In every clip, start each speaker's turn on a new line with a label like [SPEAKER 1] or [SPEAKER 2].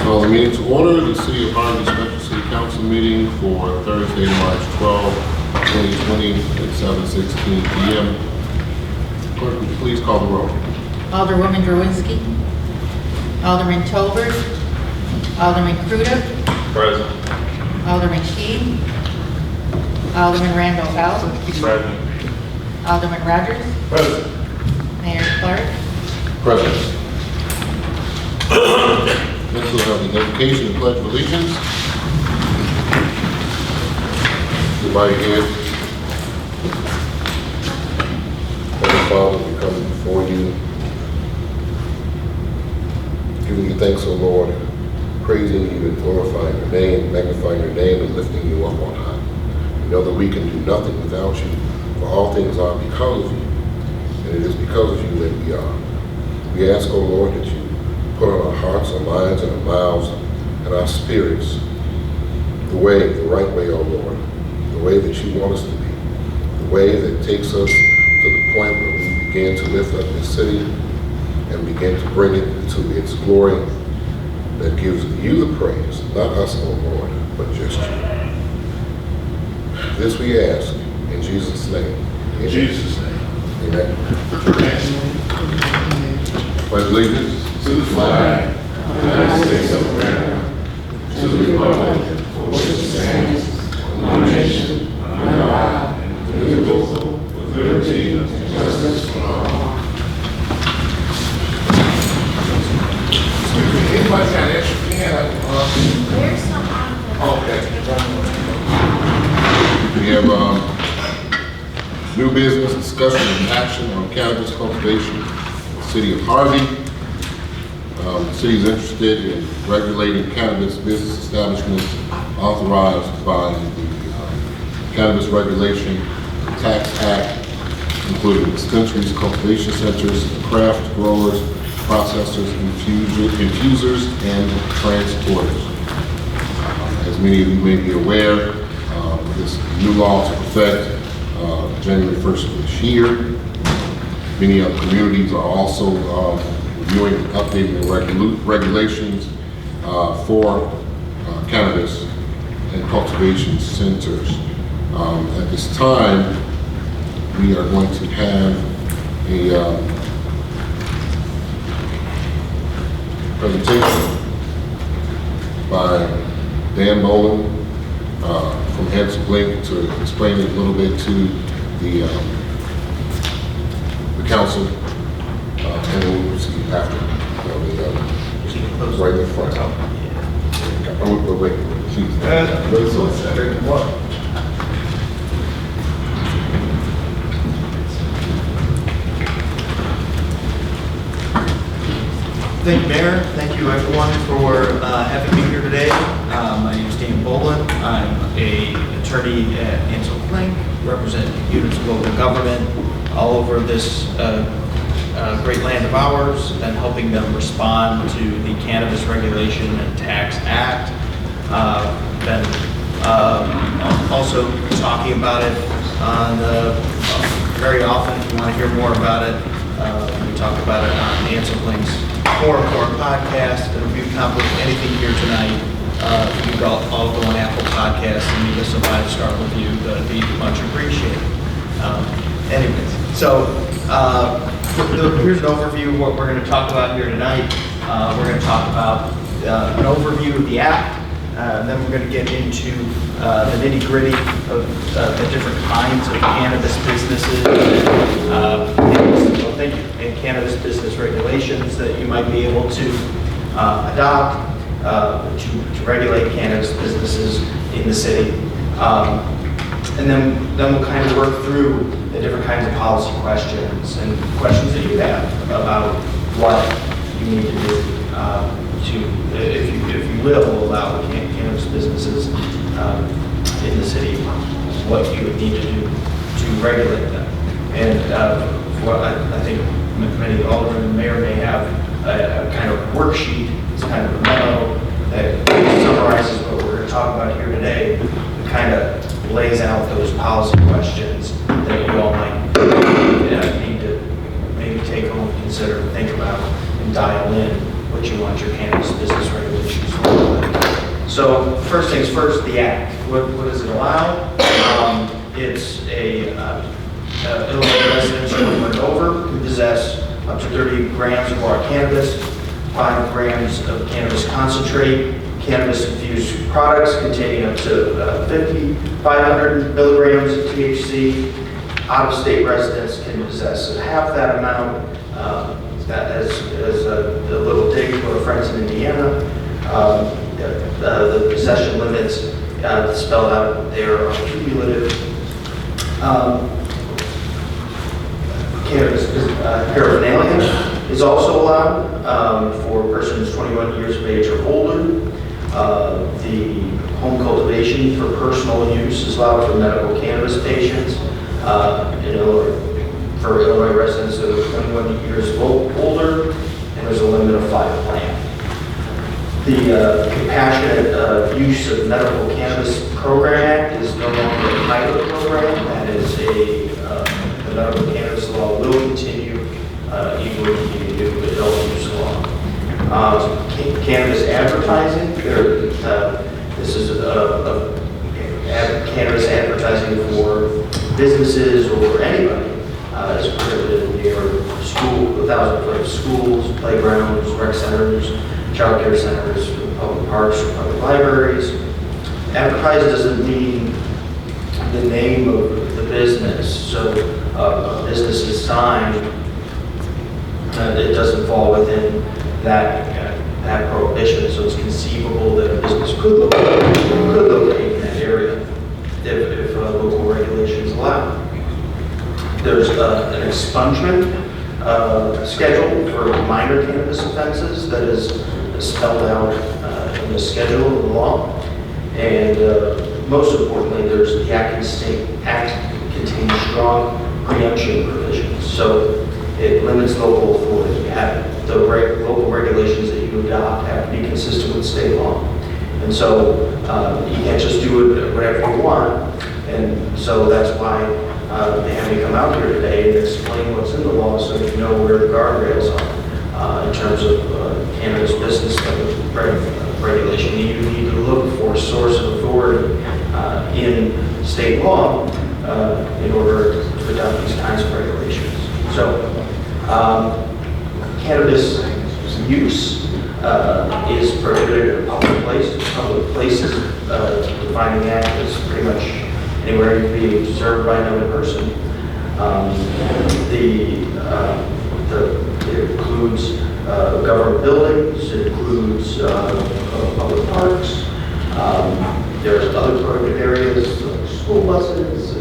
[SPEAKER 1] Call the meeting to order. The City of Harvey Special City Council meeting for Thursday, March 12, 2020 at 7:16 p.m. Clerk, would you please call the roll?
[SPEAKER 2] Alderwoman Drowinski. Alderman Tolbert. Alderman Crudup.
[SPEAKER 3] Present.
[SPEAKER 2] Alderman Key. Alderman Randall L.
[SPEAKER 3] Present.
[SPEAKER 2] Alderman Rogers.
[SPEAKER 3] Present.
[SPEAKER 2] Mayor Clark.
[SPEAKER 1] Present. Next we'll have the invocation and pledge of allegiance. Everybody here. Heavenly Father, we come before you, giving you thanks, O Lord, praising you and glorifying your name, magnifying your name, and lifting you up on high. We know that we can do nothing without you, for all things are because of you, and it is because of you that we are. We ask, O Lord, that you put on our hearts, our minds, and our mouths, and our spirits the right way, O Lord, the way that you want us to be, the way that takes us to the point where we begin to lift up this city and begin to bring it to its glory that gives you the praise, not us, O Lord, but just you. This we ask in Jesus' name.
[SPEAKER 3] In Jesus' name.
[SPEAKER 1] Amen. Pledge allegiance
[SPEAKER 3] To the flag of the United States of America, to the republic for which it stands, one nation, under God, indivisible, with liberty and justice for all. Anybody got an extra pen?
[SPEAKER 4] There's some on
[SPEAKER 3] Okay.
[SPEAKER 1] We have new business discussion and action on cannabis cultivation in the city of Harvey. The city is interested in regulating cannabis business establishments authorized by the Cannabis Regulation and Tax Act, including dispensaries, cultivation centers, craft growers, processors, infusers, and transporters. As many of you may be aware, this new law took effect January 1st of this year. Many other communities are also reviewing and updating the regulations for cannabis and cultivation centers. At this time, we are going to have a presentation by Dan Boland from Hanson Blink to explain a little bit to the council, and then we'll see after. Right in the front. Wait, please.
[SPEAKER 5] Thank you, Mayor. Thank you, everyone, for having me here today. My name is Dan Boland. I'm an attorney at Ansel Blink, representing units of local government all over this great land of ours, and helping them respond to the Cannabis Regulation and Tax Act. Been also talking about it on very often. If you want to hear more about it, we talk about it on Ansel Blink's Forum podcast, and if you accomplish anything here tonight, you all go on Apple Podcasts and leave us a 5-star review. That'd be much appreciated. Anyways, so here's an overview of what we're going to talk about here tonight. We're going to talk about an overview of the act, and then we're going to get into the nitty-gritty of the different kinds of cannabis businesses and cannabis business regulations that you might be able to adopt to regulate cannabis businesses in the city. And then we'll kind of work through the different kinds of policy questions and questions that you have about what you need to do if you will allow cannabis businesses in the city, what you would need to do to regulate them. And what I think many aldermen and mayor may have a kind of worksheet. It's kind of a memo that summarizes what we're going to talk about here today. It kind of lays out those policy questions that you all might need to maybe take home, consider, think about, and dial in what you want your cannabis business regulations to look like. So first things first, the act. What does it allow? It's a Illinois residents 21 and over can possess up to 30 grams of raw cannabis, 5 grams of cannabis concentrate, cannabis-infused products containing up to 500 milligrams of THC. Out-of-state residents can possess half that amount. That as a little dig to our friends in Indiana. The possession limits spelled out there are cumulative. Cannabis paraphernalia is also allowed for persons 21 years of age or older. The home cultivation for personal use is allowed for medical cannabis patients. For Illinois residents that are 21 years older, and there's a limit of 5 plants. The Compassionate Use of Medical Cannabis Program Act is no longer a pilot program. That is the medical cannabis law will continue even with the new adult use law. Cannabis advertising, this is cannabis advertising for businesses or anybody. Is prohibited near schools, playgrounds, rec centers, child care centers, public parks, or public libraries. Advertise doesn't mean the name of the business. So a business's sign, it doesn't fall within that prohibition. So it's conceivable that a business could locate in that area if local regulations allow. There's an expungement schedule for minor cannabis offenses that is spelled out in the schedule of the law. And most importantly, there's the Act contains strong preemption provisions. So it limits local authority. The local regulations that you adopt have to be consistent with state law. And so you can't just do it whatever you want. And so that's why they have me come out here today and explain what's in the law so you know where the guardrails are in terms of cannabis business regulation. You need to look for a source of authority in state law in order to adopt these kinds of regulations. So cannabis use is prohibited in public places. Public places, defining the act is pretty much anywhere you can be observed by another person. It includes government buildings, it includes public parks. There's other prohibited areas, like school buses,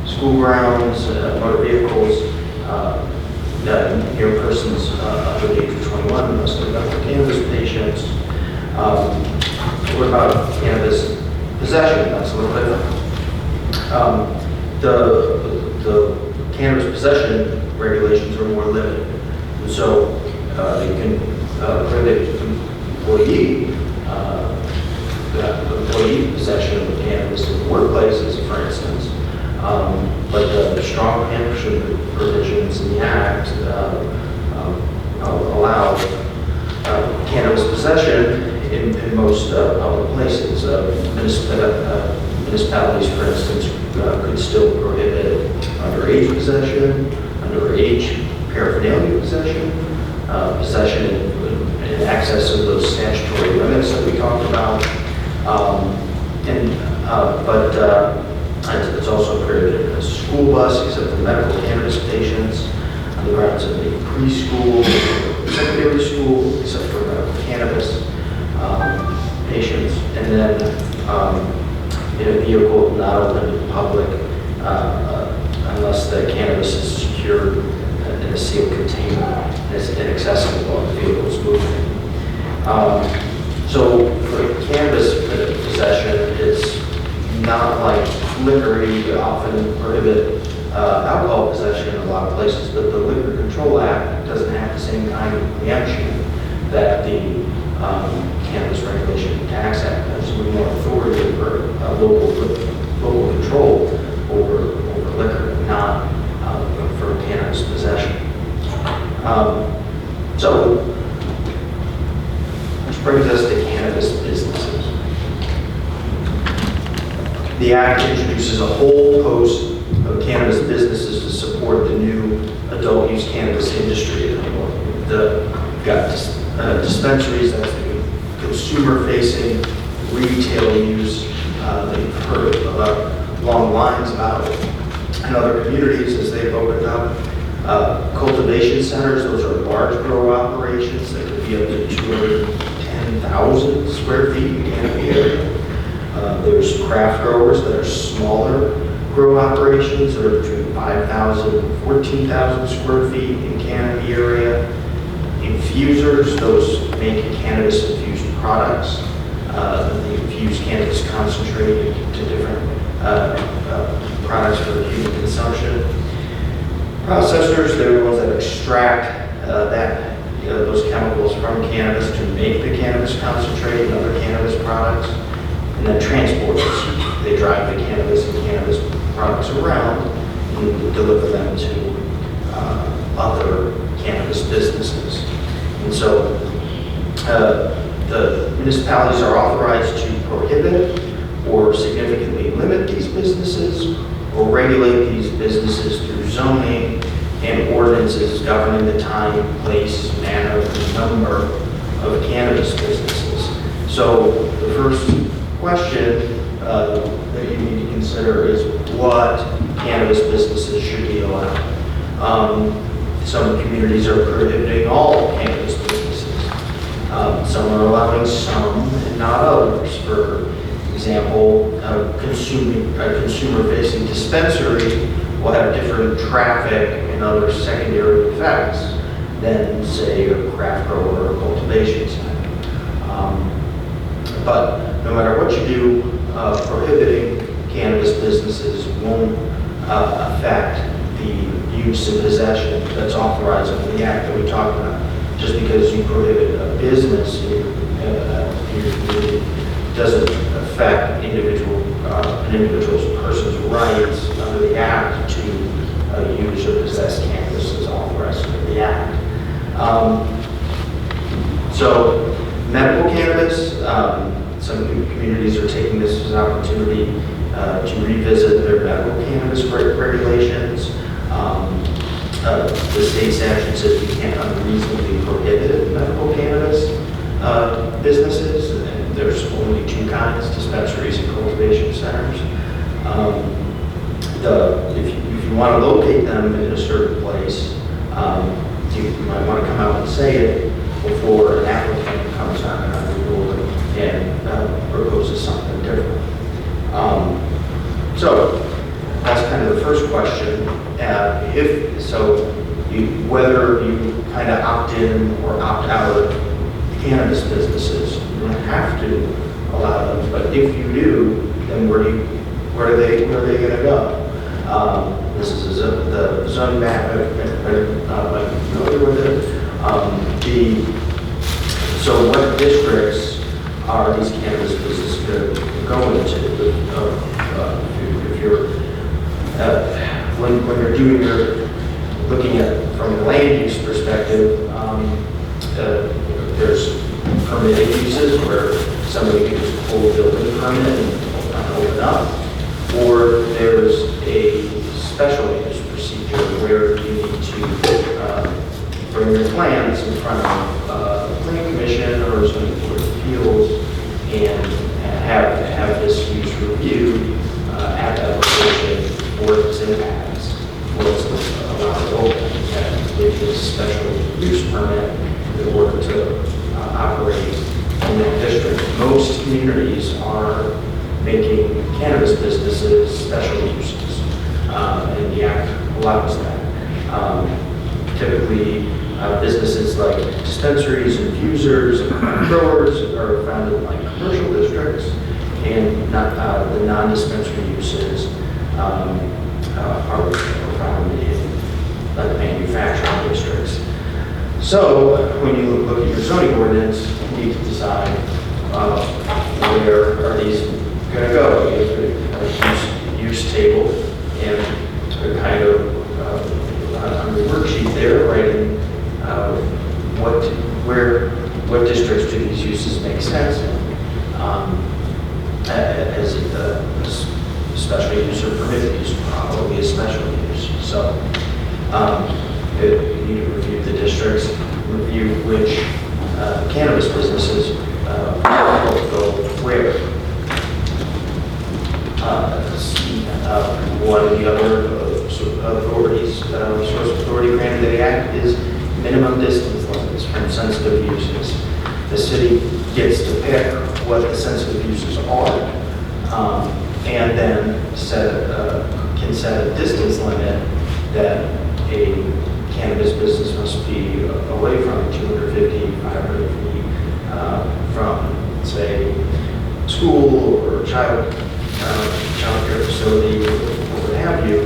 [SPEAKER 5] school grounds, motor vehicles. Near persons under the age of 21 must be medical cannabis patients. What about cannabis possession? That's a little different. The cannabis possession regulations are more limited. And so you can prohibit employee possession of cannabis in workplaces, for instance. But the strong preemption provisions in the Act allow cannabis possession in most public places. Municipalities, for instance, could still prohibit underage possession, underage paraphernalia possession, possession in excess of those statutory limits that we talked about. It's also prohibited in a school bus, except for medical cannabis patients, on the grounds of a preschool, secondary school, except for medical cannabis patients, and then in a vehicle not open to the public unless the cannabis is secured in a sealed container and is inaccessible while the vehicle is moving. So for cannabis possession, it's not like liquor. You often prohibit alcohol possession in a lot of places, but the Liquor Control Act doesn't have the same kind of preemption that the Cannabis Regulation and Tax Act has. With more authority for local control over liquor, not for cannabis possession. So brings us to cannabis businesses. The act introduces a whole host of cannabis businesses to support the new adult use cannabis industry. We've got dispensaries, that's the consumer-facing retail use that you've heard about long lines about in other communities as they've opened up. Cultivation centers, those are large grow operations that could be up to 210,000 square feet in canopy area. There's craft growers that are smaller grow operations that are between 5,000 and 14,000 square feet in canopy area. Infusers, those make cannabis infused products. The infused cannabis concentrate to different products for human consumption. Processors, they're the ones that extract those chemicals from cannabis to make the cannabis concentrate and other cannabis products. And then transporters, they drive the cannabis and cannabis products around and deliver them to other cannabis businesses. And so the municipalities are authorized to prohibit or significantly limit these businesses or regulate these businesses through zoning and ordinances governing the time, place, manner, and number of cannabis businesses. So the first question that you need to consider is what cannabis businesses should be allowed. Some communities are prohibiting all cannabis businesses. Some are allowing some and not others. For example, a consumer-facing dispensary will have different traffic and other secondary effects than, say, a craft grower or cultivation center. But no matter what you do, prohibiting cannabis businesses won't affect the use and possession that's authorized under the act that we talked about. Just because you prohibit a business in your community doesn't affect an individual's person's rights under the act to use or possess cannabis as authorized under the act. So medical cannabis, some communities are taking this as an opportunity to revisit their medical cannabis regulations. The state statute says you can't unreasonably prohibit medical cannabis businesses, and there's only two kinds, dispensaries and cultivation centers. If you want to locate them in a certain place, you might want to come out and say it before an applicant comes on your door and proposes something different. So that's kind of the first question. Whether you kind of opt in or opt out of cannabis businesses, you don't have to allow them. But if you do, then where are they going to go? This is the zoning map. I'm familiar with it. So what districts are these cannabis businesses going to go into? If you're when you're doing looking at from a land use perspective, there's permitted uses where somebody can just pull a building permit and open up, or there's a special use procedure where you need to bring your plans in front of the planning commission or zoning board of appeals and have this use reviewed at the application for its impacts, for its allowed to open, and give you a special use permit in order to operate in that district. Most communities are making cannabis businesses special uses, and the act allows that. Typically, businesses like dispensaries, infusers, and growers are found in like commercial districts, and the non-dispensary uses are found in like manufacturing districts. So when you look at your zoning ordinance, you need to decide where are these going to go. You have a use table and a kind of on the worksheet there, writing where what districts do these uses make sense in? As a special use or permitted use, probably a special use. So you need to review the districts, review which cannabis businesses go where. One of the other authorities, source authority granted to the act is minimum distance limits from sensitive uses. The city gets to pick what the sensitive uses are, and then can set a distance limit that a cannabis business must be away from 250, 500 feet from, say, school or child care facility or what have you,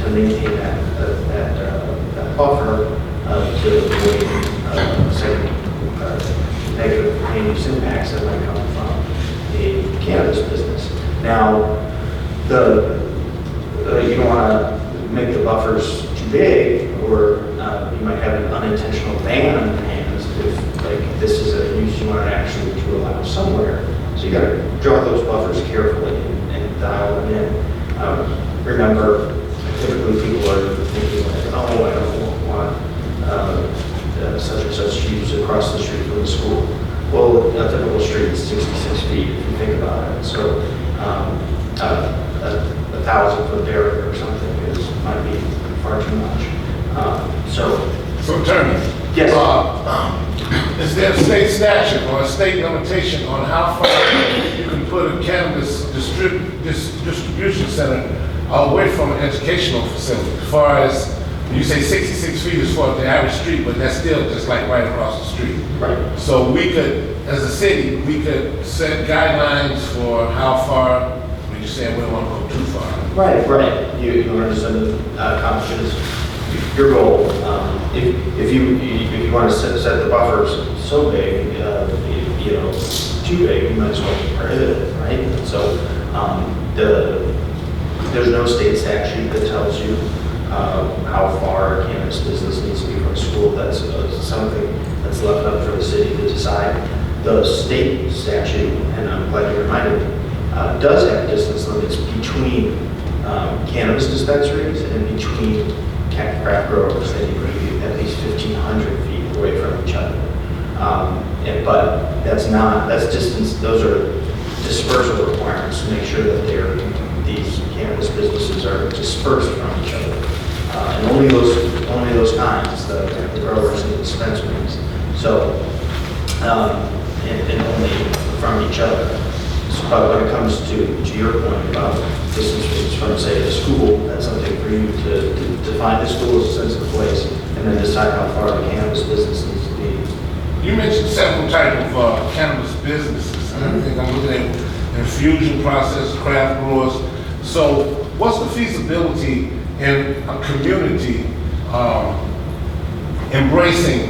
[SPEAKER 5] to maintain that buffer to avoid, say, negative land use impacts that might come from a cannabis business. Now, you don't want to make the buffers too big, or you might have an unintentional ban on hands if, like, this is a use you want to actually to allow somewhere. So you got to draw those buffers carefully and dial them in. Remember, typically people are thinking like, oh, I don't want such and such use across the street from the school. Well, a typical street is 66 feet if you think about it. So a 1,000-foot barrier or something might be far too much.
[SPEAKER 3] So attorney.
[SPEAKER 5] Yes.
[SPEAKER 3] Is there a state statute or a state limitation on how far you can put a cannabis distribution center away from an educational facility? As far as, you say 66 feet is for the average street, but that's still just like right across the street.
[SPEAKER 5] Right.
[SPEAKER 3] So we could, as a city, we could set guidelines for how far, when you're saying we don't want to go too far.
[SPEAKER 5] Right. You understand the accomplishments. Your goal, if you want to set the buffers so big, too big, you might as well prohibit it, right? So there's no state statute that tells you how far a cannabis business needs to be from school. That's something that's left up for the city to decide. The state statute, and I'm glad you reminded me, does have distance limits between cannabis dispensaries and between craft growers. They need to be at least 1,500 feet away from each other. But that's distance, those are dispersal requirements to make sure that these cannabis businesses are dispersed from each other. And only those kinds, the growers and the dispensaries. So, and only from each other. But when it comes to your point about distance from, say, a school, that's something for you to define the school as a sensitive place and then decide how far the cannabis business needs to be.
[SPEAKER 3] You mentioned several types of cannabis businesses. I think I'm looking at infusion process, craft growers. So what's the feasibility in a community embracing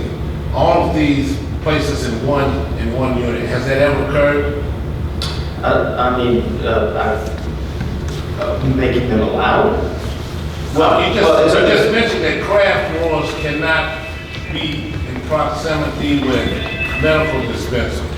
[SPEAKER 3] all of these places in one unit? Has that ever occurred?
[SPEAKER 5] Making them allowed.
[SPEAKER 3] Well, you just mentioned that craft growers cannot be in proximity with medical dispensaries.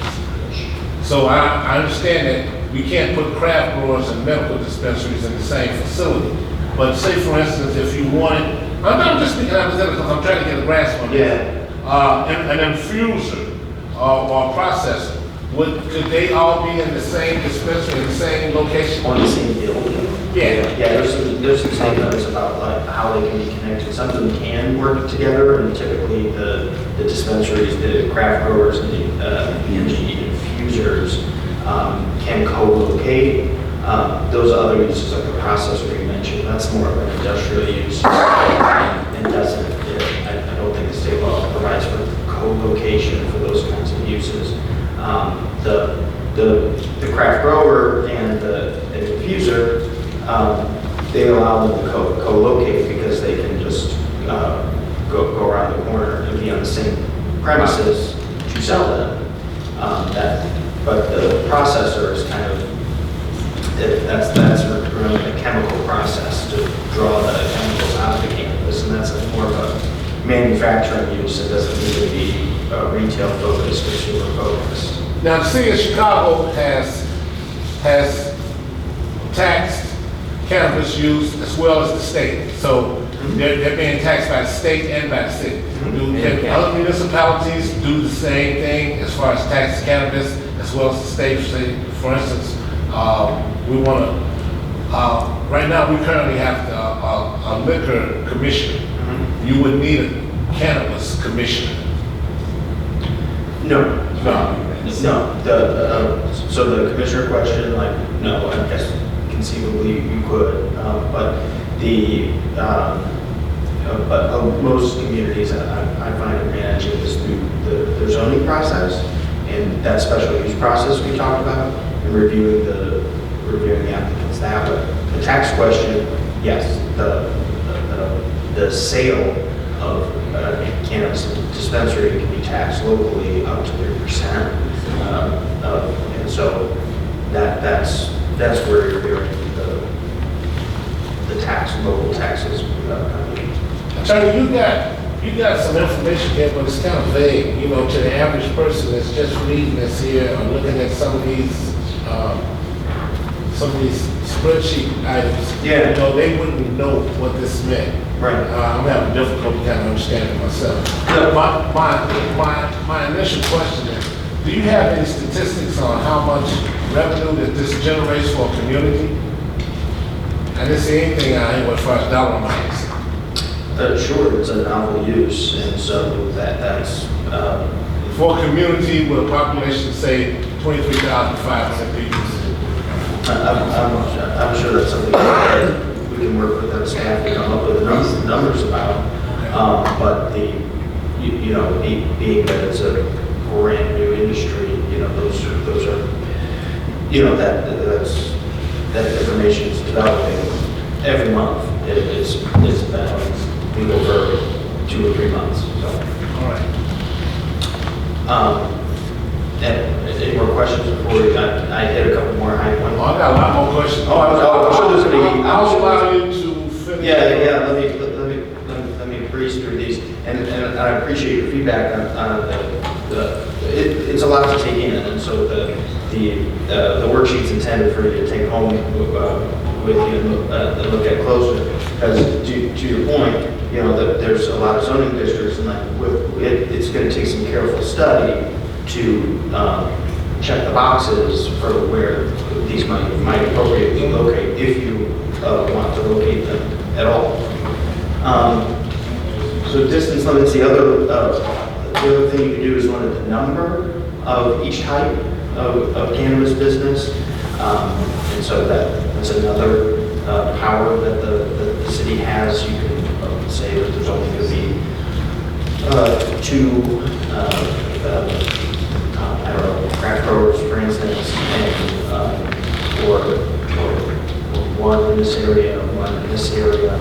[SPEAKER 3] So I understand that we can't put craft growers and medical dispensaries in the same facility. But say, for instance, if you wanted, I'm just speaking hypothetically because I'm trying to get a grasp on this. An infuser or processor. Could they all be in the same dispensary, in the same location?
[SPEAKER 5] On the same building?
[SPEAKER 3] Yeah.
[SPEAKER 5] Yeah, there's some statements about like how they can be connected. Some of them can work together, and typically the dispensaries, the craft growers, and the infusers can co-locate. Those other uses, like the processor you mentioned, that's more of an industrial use, and doesn't. I don't think the state law provides for co-location for those kinds of uses. The craft grower and the infuser, they allow them to co-locate because they can just go around the corner and be on the same premises to sell them. But the processor is kind of, that's really a chemical process to draw the chemicals out of the cannabis, and that's more of manufacturing use. It doesn't need to be retail focused, consumer focused.
[SPEAKER 3] Now, the city of Chicago has taxed cannabis use as well as the state. So they're being taxed by the state and by the city. Can other municipalities do the same thing as far as tax cannabis as well as the state? Say, for instance, we want to, right now we currently have a liquor commissioner. You would need a cannabis commissioner.
[SPEAKER 5] No. So the commissioner question, like, no, I guess conceivably you could, but most communities I find are managing this through their zoning process and that special use process we talked about and reviewing the applicants that way. The tax question, yes, the sale of cannabis dispensary can be taxed locally up to 3%, and so that's where you're hearing the local taxes.
[SPEAKER 3] Attorney, you got some information here, but it's kind of vague. You know, to the average person that's just reading this here or looking at some of these spreadsheet items.
[SPEAKER 5] Yeah.
[SPEAKER 3] You know, they wouldn't know what this meant.
[SPEAKER 5] Right.
[SPEAKER 3] I'm having difficulty kind of understanding myself. My initial question is, do you have any statistics on how much revenue that this generates for a community? I didn't see anything on anywhere as far as dollar amounts.
[SPEAKER 5] Sure, it's a novel use, and so that's
[SPEAKER 3] For a community with a population, say, 23,500 people.
[SPEAKER 5] I'm sure that's something that we can work with our staff to come up with the numbers about. But being that it's a brand new industry, those are that information is developing every month. It's been legal for 2 or 3 months. So.
[SPEAKER 3] All right.
[SPEAKER 5] And any more questions before I hit a couple more high points?
[SPEAKER 3] Oh, I got a lot more questions.
[SPEAKER 5] I'm sure there's going to be.
[SPEAKER 3] I'll allow you to finish.
[SPEAKER 5] Yeah. Let me breeze through these, and I appreciate your feedback on it's a lot to take in, and so the worksheet's intended for you to take home with you and look at closer. Because to your point, that there's a lot of zoning districts, and it's going to take some careful study to check the boxes for where these might appropriately locate, if you want to locate them at all. So distance limits, the other thing you can do is limit the number of each type of cannabis business. And so that's another power that the city has. You can say that there's only going to be 2 craft growers, for instance, and or 1 in this area, 1 in this area.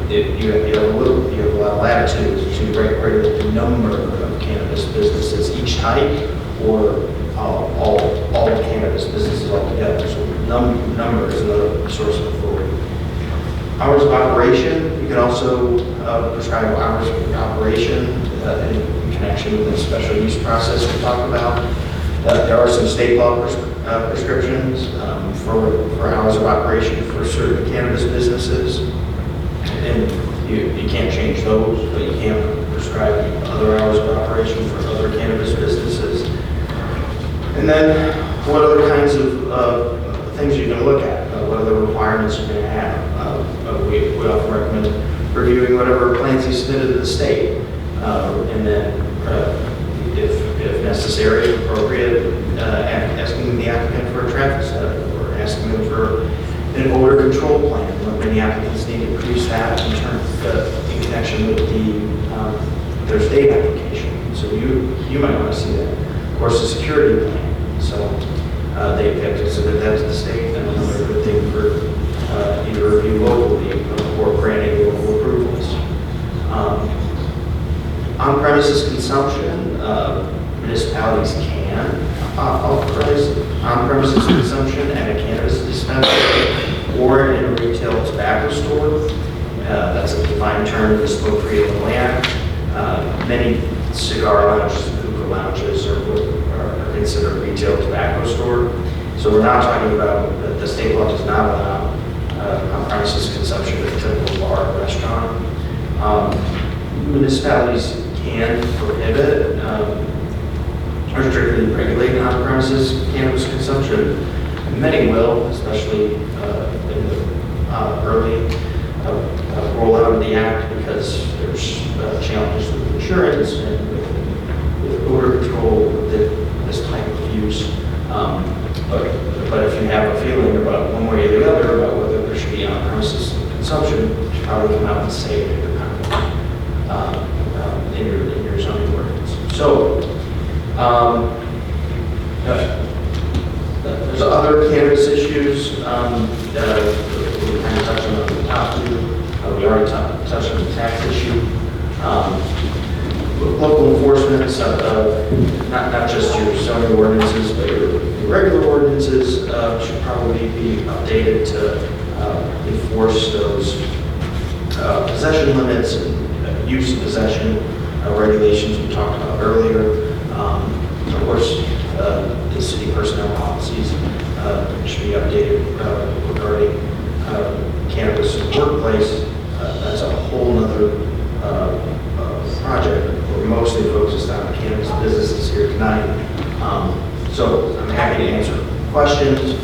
[SPEAKER 5] You have a lot of latitude to regulate the number of cannabis businesses, each type, or all cannabis businesses altogether. So number is another source of authority. Hours of operation, you can also prescribe hours of operation in connection with the special use process we talked about. There are some state law prescriptions for hours of operation for certain cannabis businesses. And you can't change those, but you can prescribe other hours of operation for other cannabis businesses. And then what other kinds of things you can look at? What other requirements you're going to have? We often recommend reviewing whatever plans you submitted to the state, and then if necessary, appropriate, asking the applicant for a traffic study or asking them for an odor control plan. Many applicants need to produce that in connection with their state application. So you might want to see that. Of course, a security plan. So they have to submit that to the state, and another good thing for either review locally or granting local approvals. On-premises consumption, municipalities can authorize on-premises consumption at a cannabis dispensary or in a retail tobacco store. That's a defined term in the Smoke Free Illinois Act. Many cigar lounges, hookah lounges are considered a retail tobacco store. So we're not talking about, the state law does not allow on-premises consumption of a typical bar or restaurant. Municipalities can prohibit or strictly regulate on-premises cannabis consumption. And many will, especially in the early rollout of the act, because there's challenges with insurance and with odor control with this type of use. But if you have a feeling about one way or the other about whether there should be on-premises consumption, you should probably come out and say it in your zoning ordinance. So, there's other cannabis issues that we kind of touched on the top two. We already touched on the tax issue. Local enforcement, not just your zoning ordinances, but your regular ordinances should probably be updated to enforce those possession limits and use of possession regulations we talked about earlier. Of course, the city personnel policies should be updated regarding cannabis in the workplace. That's a whole nother project. We're mostly focused on cannabis businesses here tonight. So I'm happy to answer questions.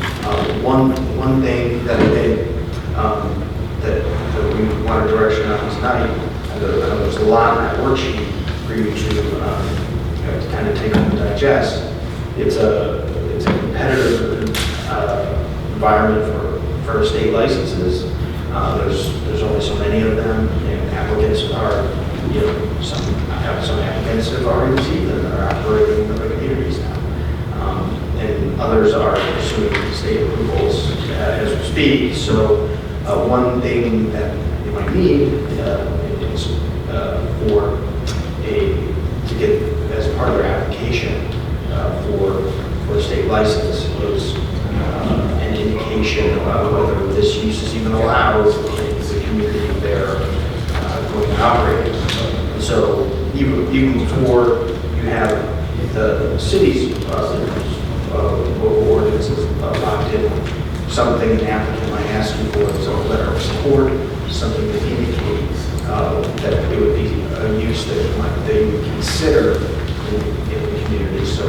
[SPEAKER 5] One thing that I think that we want a direction on tonight, I know there's a lot in that worksheet for you to kind of take home and digest. It's a competitive environment for state licenses. There's only so many of them, and applicants are, some applicants have already received them and are operating in other communities now. And others are pursuing state approvals as we speak. So one thing that you might need is to get as part of their application for a state license was an indication about whether this use is even allowed in the community they're going to operate in. So even before you have the city's local ordinances locked in, something an applicant might ask you for is a letter of support, something that indicates that it would be a use that they would consider in the community. So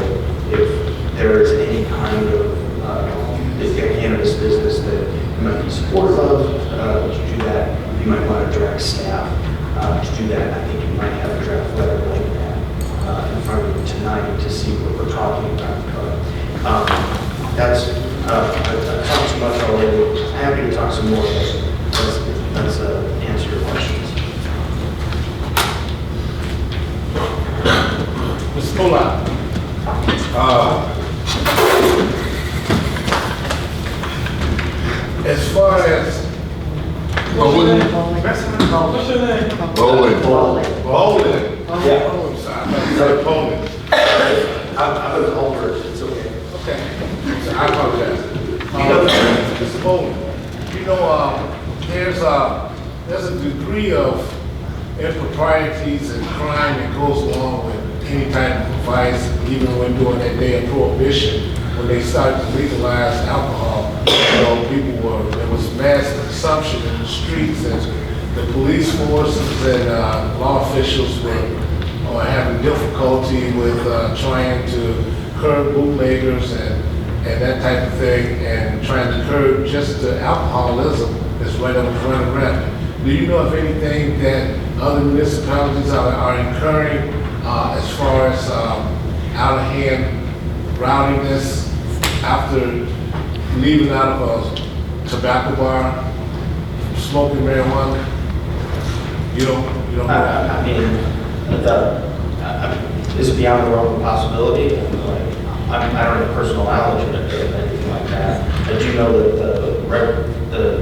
[SPEAKER 5] if there is any kind of cannabis business that you might be supportive of to do that, you might want to direct staff to do that. I think you might have a draft letter like that in front of you tonight to see what we're talking about. But that's I've talked too much already. I'm happy to talk some more. Let's answer your questions.
[SPEAKER 3] Mr. Mola, as far as
[SPEAKER 1] Bowling.
[SPEAKER 3] what's your name?
[SPEAKER 1] Bowling.
[SPEAKER 3] Bowling.
[SPEAKER 5] Yeah.
[SPEAKER 3] Oh, I'm sorry. I said bowling.
[SPEAKER 5] I'm a culprit. It's okay.
[SPEAKER 3] Okay. So I apologize. Mr. Bowling, there's a degree of improprieties and crime that goes along with any type of vice, even when during that day of prohibition, when they started to legalize alcohol, there was mass consumption in the streets, and the police forces and law officials were having difficulty with trying to curb bootleggers and that type of thing, and trying to curb just the alcoholism that's running around. Do you know of anything that other municipalities are incurring as far as out-of-hand rowdiness after leaving out of a tobacco bar, smoking marijuana? You don't know?
[SPEAKER 5] I mean, is it beyond the realm of possibility? I don't have personal knowledge of anything like that. I do know that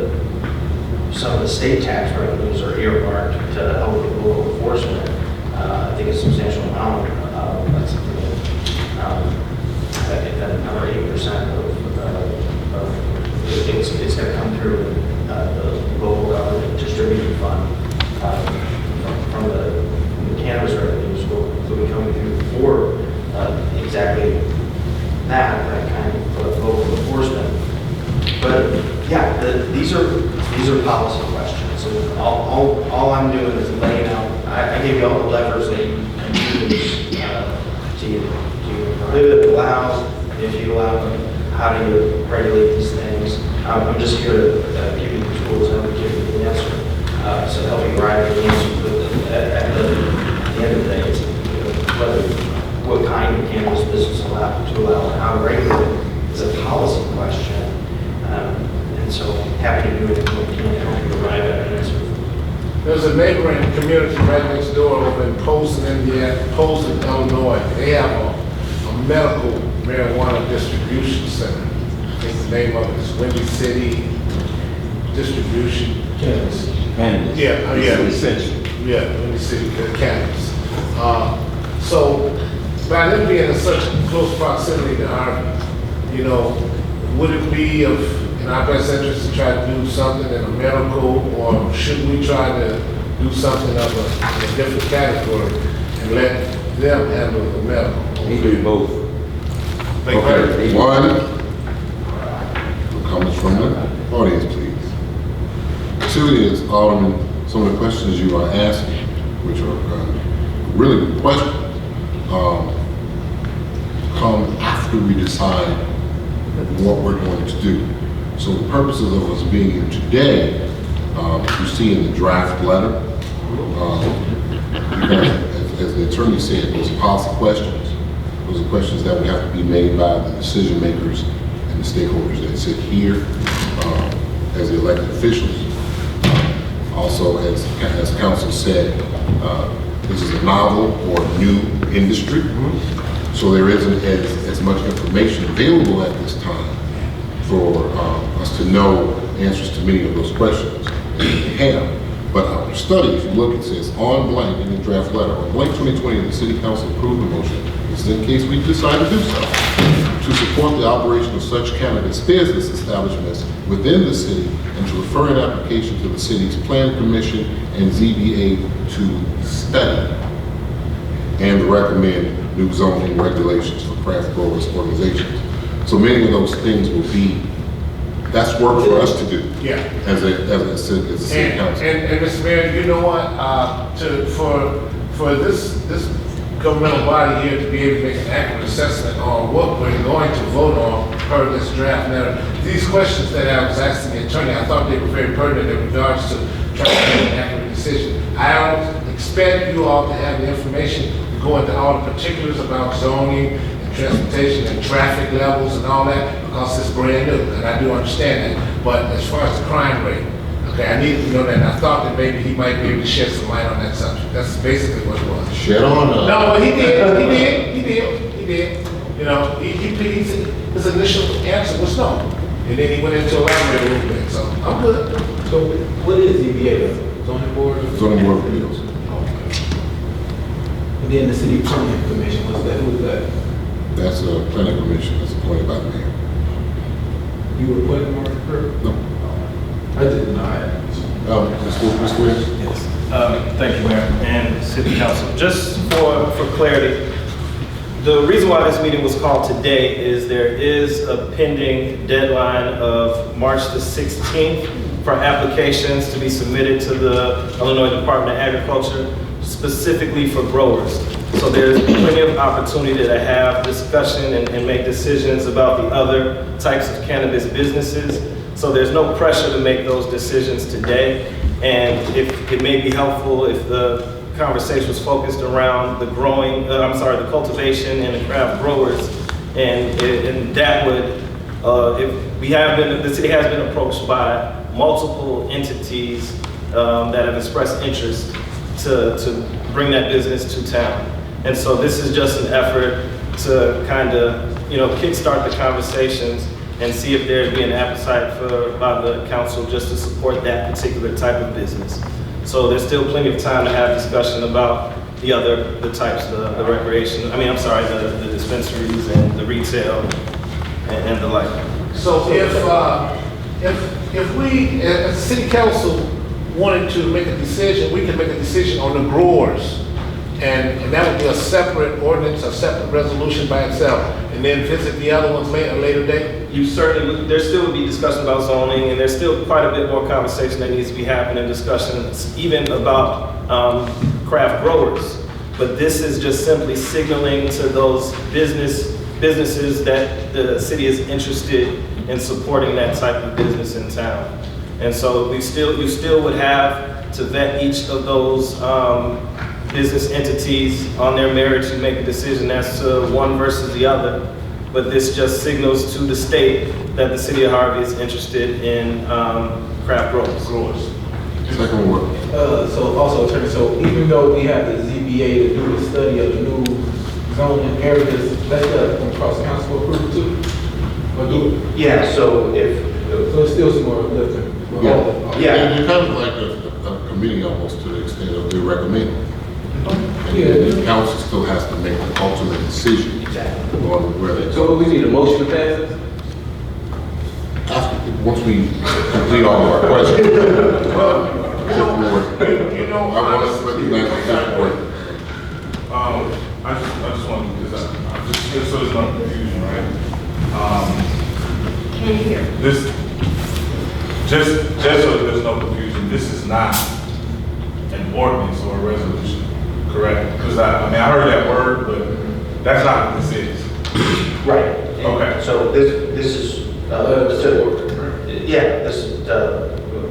[SPEAKER 5] some of the state tax revenues are earmarked to help with local enforcement. I think a substantial amount. That's something that I think that number 8% of it's going to come through the local government distributing fund from the cannabis that kind of local enforcement. But yeah, these are policy questions. And all I'm doing is laying out, I gave you all the levers that you can use to prohibit, allow, if you allow them, how do you regulate these things. I'm just here to give you the tools and give you the answer. So help you arrive at the answer. But at the end of the day, it's what kind of cannabis business to allow and how to regulate it is a policy question. And so happy to do it if we can help you arrive at an answer.
[SPEAKER 3] There's a neighboring community right next door over in Polson, Indiana, Polson, Illinois. They have a medical marijuana distribution center. I think the name of it is Windy City Distribution.
[SPEAKER 6] Cannabis.
[SPEAKER 3] Yeah,
[SPEAKER 6] Essential.
[SPEAKER 3] Yeah, Windy City Cannabis. So by them being in such close proximity to Harvey, you know, would it be in our best interest to try to do something in a medical, or should we try to do something of a different category and let them handle the medical?
[SPEAKER 6] We do both.
[SPEAKER 1] Okay, one, comments from the audience, please. Two is, Alderman, some of the questions you are asking, which are really good questions, come after we decide what we're going to do. So the purposes of us being here today, you see in the draft letter, because as the attorney said, those are policy questions. Those are questions that would have to be made by the decision makers and the stakeholders that sit here as the elected officials. Also, as council said, this is a novel or new industry, so there isn't as much information available at this time for us to know answers to many of those questions that we have. But our study, if you look, it says on blank in the draft letter, on blank 2020, the city council approved the motion. This is in case we decide to do so, to support the operation of such cannabis business establishments within the city and to refer an application to the city's plan commission and ZBA to study and to recommend new zoning regulations for craft growers organizations. So many of those things will be, that's work for us to do.
[SPEAKER 3] Yeah.
[SPEAKER 1] As a city council.
[SPEAKER 3] And Mr. Mayor, you know what? For this governmental body here to be able to make an accurate assessment on what we're going to vote on per this draft letter, these questions that I was asking the attorney, I thought they were very pertinent in regards to trying to make an accurate decision. I don't expect you all to have the information to go into all the particulars about zoning and transportation and traffic levels and all that, because it's brand new, and I do understand that. But as far as the crime rate, okay, I needed to know that, and I thought that maybe he might be able to shed some light on that subject. That's basically what it was.
[SPEAKER 1] Shed on.
[SPEAKER 3] No, but he did. You know, his initial answer was no. And then he went into elaborate a little bit, so I'm good.
[SPEAKER 6] So what is ZBA? Zoning board?
[SPEAKER 1] Zoning board of appeals.
[SPEAKER 6] And then the city planning commission, what's that? Who's that?
[SPEAKER 1] That's a planning commission that's appointed by the mayor.
[SPEAKER 6] You were putting Martin Kirk?
[SPEAKER 1] No.
[SPEAKER 6] I did not.
[SPEAKER 1] Mr. Williams?
[SPEAKER 7] Yes. Thank you, Mayor and City Council. Just for clarity, the reason why this meeting was called today is there is a pending deadline of March the 16th for applications to be submitted to the Illinois Department of Agriculture, specifically for growers. So there's plenty of opportunity to have discussion and make decisions about the other types of cannabis businesses. So there's no pressure to make those decisions today. And if it may be helpful if the conversation was focused around the the cultivation and the craft growers. And that would, the city has been approached by multiple entities that have expressed interest to bring that business to town. And so this is just an effort to kind of, kickstart the conversations and see if there'd be an appetite by the council just to support that particular type of business. So there's still plenty of time to have discussion about the types, the recreation, the dispensaries and the retail and the like.
[SPEAKER 3] So if we, as a city council, wanted to make a decision, we can make a decision on the growers
[SPEAKER 8] And that would be a separate ordinance, a separate resolution by itself, and then visit the other ones later, a later date?
[SPEAKER 7] You certainly, there still would be discussion about zoning, and there's still quite a bit more conversation that needs to be happening, discussions even about craft growers. But this is just simply signaling to those businesses that the city is interested in supporting that type of business in town. And so you still would have to vet each of those business entities on their merit to make a decision as to one versus the other. But this just signals to the state that the city of Harvey is interested in craft growers.
[SPEAKER 1] Second word.
[SPEAKER 6] So also, attorney, so even though we have the ZBA to do the study of the new zoning areas, that's from cross council approval too? Or do it?
[SPEAKER 5] Yeah, so if,
[SPEAKER 6] So it's still some more lifting.
[SPEAKER 5] Yeah.
[SPEAKER 1] And they're kind of like a committee almost to the extent of they recommend. And
[SPEAKER 6] Yeah.
[SPEAKER 1] the council still has to make the ultimate decision
[SPEAKER 5] exactly.
[SPEAKER 1] on where they go.
[SPEAKER 6] So we need a motion to pass this?
[SPEAKER 1] After, once we complete all of our questions.
[SPEAKER 8] You know,
[SPEAKER 1] I want to recognize the fifth word.
[SPEAKER 3] I just want to, because I just so there's no confusion, right?
[SPEAKER 4] Can't hear.
[SPEAKER 3] This, just so there's no confusion, this is not an ordinance or a resolution, correct? Because I mean, I heard that word, but that's not what this is.
[SPEAKER 5] Right.
[SPEAKER 3] Okay.
[SPEAKER 5] So this is, yeah, this is,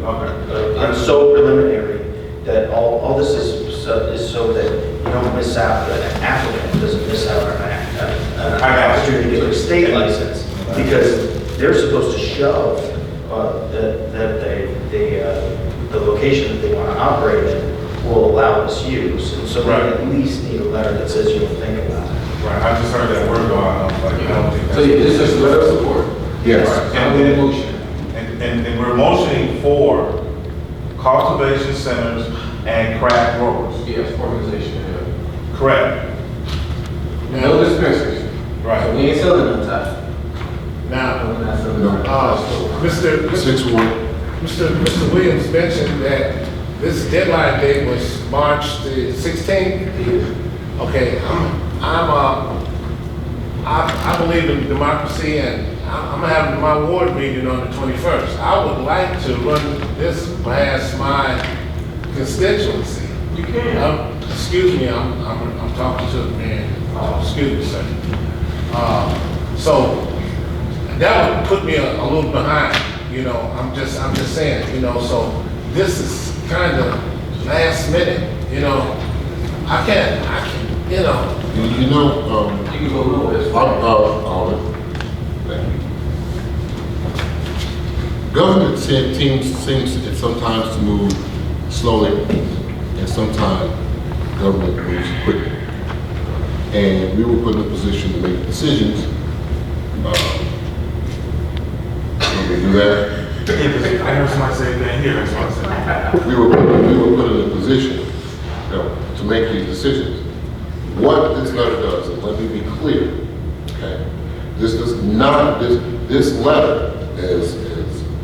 [SPEAKER 3] Okay.
[SPEAKER 5] it's so preliminary that all this is so that you don't miss out, that an applicant doesn't miss out on an opportunity to get a state license, because they're supposed to show that the location that they want to operate in will allow this use, and so they
[SPEAKER 3] Right.
[SPEAKER 5] at least need a letter that says you'll think about it.
[SPEAKER 3] Right, I just heard that word go out, I was like, I don't think that's.
[SPEAKER 6] So yeah, this is letter of support.
[SPEAKER 1] Yes.
[SPEAKER 3] And then, and we're motioning for cultivation centers and craft growers.
[SPEAKER 6] Yes, organization, yeah.
[SPEAKER 3] Correct.
[SPEAKER 6] No dispensaries. So
[SPEAKER 3] Right.
[SPEAKER 6] we ain't selling no top.
[SPEAKER 8] now,
[SPEAKER 6] We're not selling no top.
[SPEAKER 8] Mr.
[SPEAKER 1] Sixth word.
[SPEAKER 8] Mr. Williams mentioned that this deadline date was March the 16th. Okay, I believe in democracy, and I'm having my ward meeting on the 21st. I would like to run this past my constituency.
[SPEAKER 6] You can.
[SPEAKER 8] Excuse me, I'm talking to the man. Excuse me, sir. So that would put me a little behind. You know, I'm just saying. You know, so this is kind of last minute. You know, I can't. You know.
[SPEAKER 1] You know,
[SPEAKER 6] You can go lower.
[SPEAKER 1] Alden, thank you. Government seems sometimes to move slowly, and sometimes government moves quickly. And we were put in a position to make decisions. Can we do that?
[SPEAKER 3] I heard somebody say that here, that's what I said.
[SPEAKER 1] We were put in a position, you know, to make these decisions. What this letter does, and let me be clear, okay? This does not, this letter, as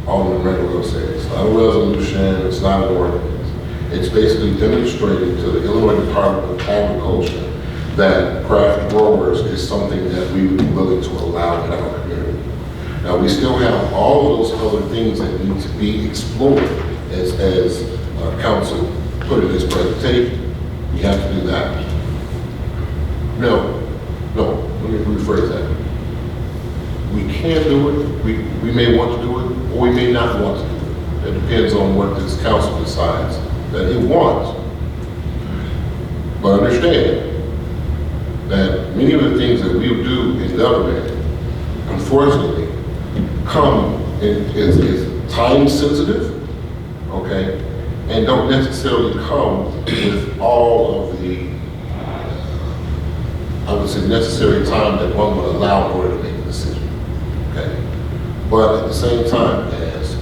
[SPEAKER 1] Alderman Randall said, it's not a resolution, it's not an ordinance. It's basically demonstrating to the Illinois Department of Agriculture that craft growers is something that we would be willing to allow in our community. Now, we still have all of those other things that need to be explored, as council put in his presentation. We have to do that. No, let me rephrase that. We can do it, we may want to do it, or we may not want to do it. It depends on what this council decides that it wants. But understand that many of the things that we do in government, unfortunately, is time sensitive, okay, and don't necessarily come with all of the, I would say, necessary time that one would allow in order to make a decision, okay? But at the same time, as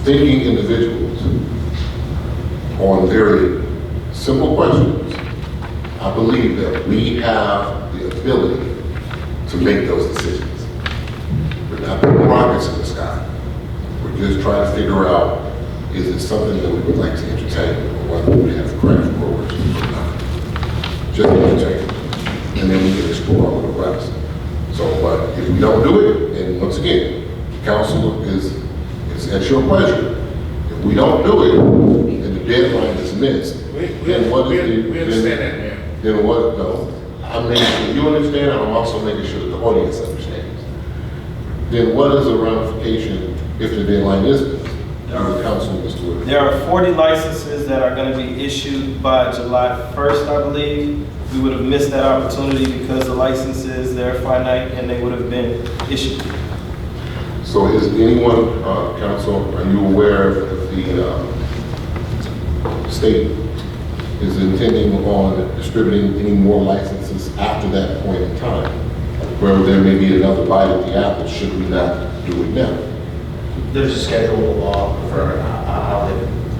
[SPEAKER 1] thinking individuals on very simple questions, I believe that we have the ability to make those decisions. We're not putting rockets in the sky. We're just trying to figure out, is it something that we would like to entertain, or whether we have craft growers or not. just entertain. And then we can explore all the rest. So, but if we don't do it, and once again, council is at your pleasure. If we don't do it, and the deadline is missed, then what is the...
[SPEAKER 8] We understand that, Mayor.
[SPEAKER 1] Then what, no, I'm making sure you understand, and I'm also making sure that the audience understands. Then what is the ramification if the deadline is missed? Our council, Mr. Wood.
[SPEAKER 7] There are 40 licenses that are going to be issued by July 1st, I believe. We would have missed that opportunity because the licenses, they're finite and they would have been issued.
[SPEAKER 1] So is anyone, council, are you aware if the state is intending on distributing any more licenses after that point in time? Where there may be another bite at the apple, should we not do it now?
[SPEAKER 5] There's a schedule of law for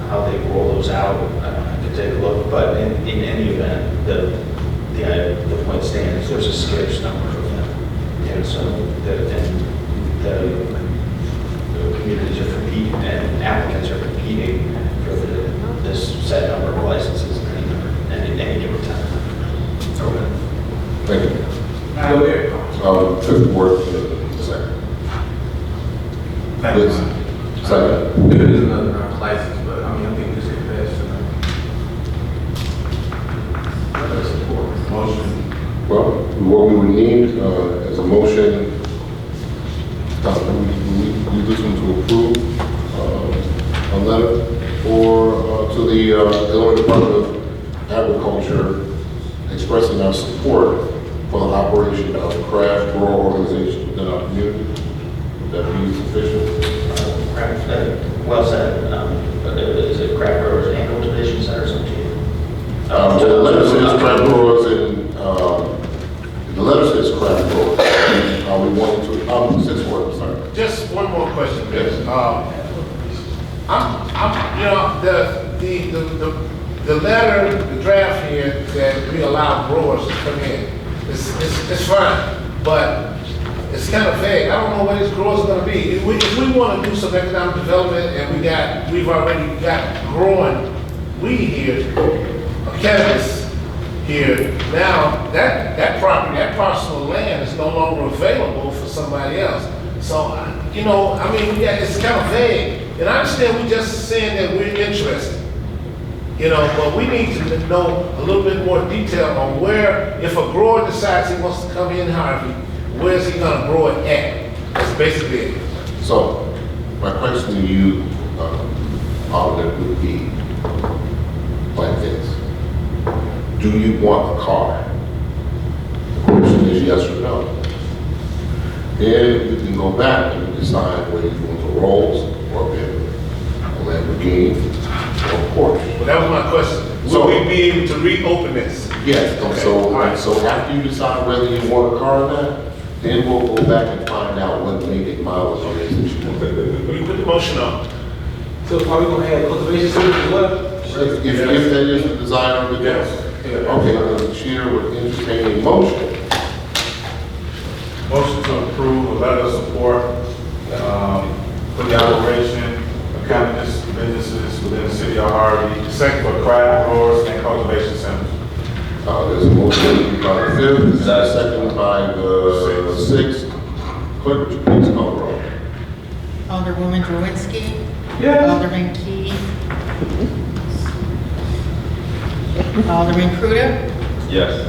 [SPEAKER 5] how they roll those out. I could take a look, but in any event, the point stands, there's a scarce number of them. And so the communities are competing, and applicants are competing for this set number of licenses at any given time.
[SPEAKER 1] Okay. Thank you.
[SPEAKER 6] Go ahead.
[SPEAKER 1] Fifth word, second. Please. Second.
[SPEAKER 6] There is another round of license, but I mean, I think this is best.
[SPEAKER 3] Motion.
[SPEAKER 1] Well, what we would need as a motion, we this one to approve a letter to the Illinois Department of Agriculture expressing our support for the operation of craft grower organizations within our community. Would that be sufficient?
[SPEAKER 5] Well said. But is it craft growers and cultivation centers up to you?
[SPEAKER 1] Well, the letter says craft growers and the letter says craft growers. We want to, since what, sorry.
[SPEAKER 8] Just one more question, Mayor. The letter, the draft here that we allow growers to come in, it's fine, but it's kind of vague. I don't know where these growers are going to be. If we want to do some economic development and we've already got growing weed here, cannabis here, now that property, that parcel of land is no longer available for somebody else. So, it's kind of vague. And I understand we're just saying that we're interested, but we need to know a little bit more detail on where, if a grower decides he wants to come in Harvey, where's he gonna grow it at? That's basically it.
[SPEAKER 1] So, my question to you, Alderman, would be like this. Do you want a car? The question is yes or no. Then you can go back and decide whether you want a Rolls or a Bentley, a Lamborghini or a Porsche.
[SPEAKER 8] Well, that was my question.
[SPEAKER 1] So-
[SPEAKER 8] Will we be able to reopen this?
[SPEAKER 1] Yes,
[SPEAKER 8] Okay.
[SPEAKER 1] so,
[SPEAKER 8] All right.
[SPEAKER 1] so after you decide whether you want a car or not, then we'll go back and find out what make and models on this that you want.
[SPEAKER 8] We put the motion on.
[SPEAKER 6] So are we gonna have cultivation centers as well?
[SPEAKER 1] If that is the desire of the council. Okay, the chair would entertain a motion.
[SPEAKER 3] Motion to approve a letter of support for the operation of cannabis businesses within the city of Harvey. Second for craft growers and cultivation centers.
[SPEAKER 1] There's a motion by the fifth, and a second by the sixth. Clerk, would you please call the roll?
[SPEAKER 2] Alderwoman Drowinski.
[SPEAKER 7] Yeah.
[SPEAKER 2] Alderman Key. Alderman Crudup.
[SPEAKER 7] Yes.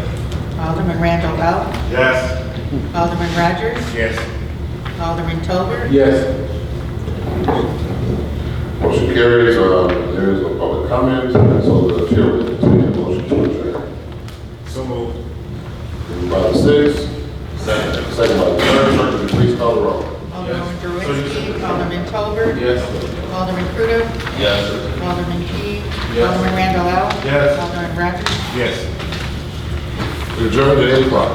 [SPEAKER 2] Alderman Randall L.
[SPEAKER 3] Yes.
[SPEAKER 2] Alderman Rogers.
[SPEAKER 8] Yes.
[SPEAKER 2] Alderman Toler.
[SPEAKER 6] Yes.
[SPEAKER 1] Motion carries. There is no public comment, so the chair will entertain a motion to adjourn.
[SPEAKER 3] So moved.
[SPEAKER 1] Moved by the sixth, second by the third. Clerk, would you please call the roll?
[SPEAKER 2] Alderman Drowinski. Alderman Toler.
[SPEAKER 6] Yes.
[SPEAKER 2] Alderman Crudup.
[SPEAKER 7] Yes.
[SPEAKER 2] Alderman Key.
[SPEAKER 6] Yes.
[SPEAKER 2] Alderman Randall L.
[SPEAKER 3] Yes.
[SPEAKER 2] Alderman Rogers.
[SPEAKER 3] Yes.
[SPEAKER 1] We adjourn at 8 o'clock.